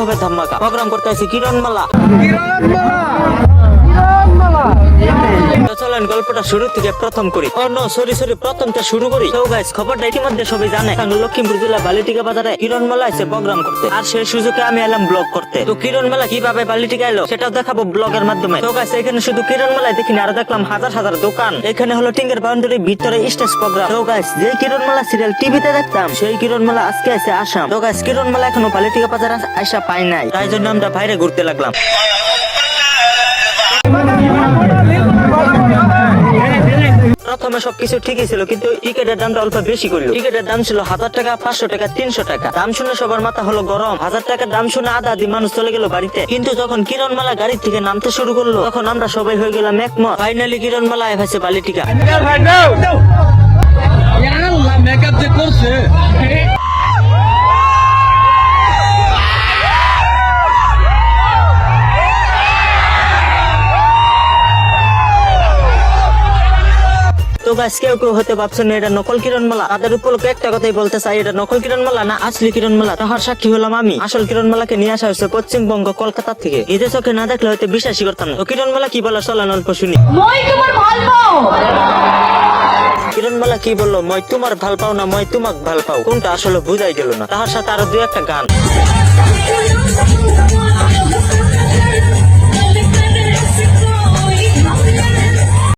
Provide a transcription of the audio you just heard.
হবে ধামাকা। প্রোগ্রাম করতে আছে কিরণমালা। তো চলেন গল্পটা শুরু থেকে প্রথম করি। ও নো সরি প্রথমটা শুরু করি। তো গাইস খবরটা ইতিমধ্যে সবাই জানে, লক্ষ্মীপুর জেলা বালিটিকা বাজারে কিরণমালা এসে প্রোগ্রাম করতে, আর সেই সুযোগে আমি এলাম ব্লগ করতে। তো কিরণমালা কিভাবে বালিটিকা এলো সেটাও দেখাবো ব্লগের মাধ্যমে। তো গাইস এখানে শুধু কিরণমালাই দেখিনি, আর দেখলাম হাজার হাজার দোকান। এখানে হলো টিঙ্গের বাউন্ডারির ভিতরে স্টেজ প্রোগ্রাম। তো গাইস যে কিরণমালা সিরিয়াল টিভিতে দেখতাম, সেই কিরণমালা আজকে এসে আসাম। তো গাইস কিরণমালা এখনো বালিটিকা বাজারে আসা পাই নাই, তাই জন্য আমরা বাইরে ঘুরতে লাগলাম। প্রথমে সবকিছু ঠিকই ছিল, কিন্তু টিকেটের দামটা অল্প বেশি করলো। টিকেটের দাম ছিল 1000 টাকা, 500 টাকা, 300 টাকা। দাম শুনে সবার মাথা হলো গরম। 1000 টাকার দাম শুনে আধা আধি মানুষ চলে গেল বাড়িতে। কিন্তু যখন কিরণমালা গাড়ি থেকে নামতে শুরু করলো, তখন আমরা সবাই হয়ে গেলাম একমত। ফাইনালি কিরণমালা এসেছে বালিটিকা। মেকআপ যে করছে তো গাইস কেউ কেউ হতে ভাবছেন এটা নকল কিরণমালা। তাদের উপলক্ষে একটা কথাই বলতে চাই, এটা নকল কিরণমালা না আসলি কিরণমালা, তাহার সাক্ষী হলাম আমি। আসল কিরণমালাকে নিয়ে আসা হয়েছে পশ্চিমবঙ্গ কলকাতা থেকে। এদের চোখে না দেখলে হয়তো বিশ্বাসই করতাম না। তো কিরণমালা কি বলা চলেন অল্প শুনি। কিরণমালা কি বললো, মই তোমার ভাল পাও না মই তোমাক ভাল পাও, কোনটা আসলে বুঝাই গেল না। তাহার সাথে আরো দুই একটা গান।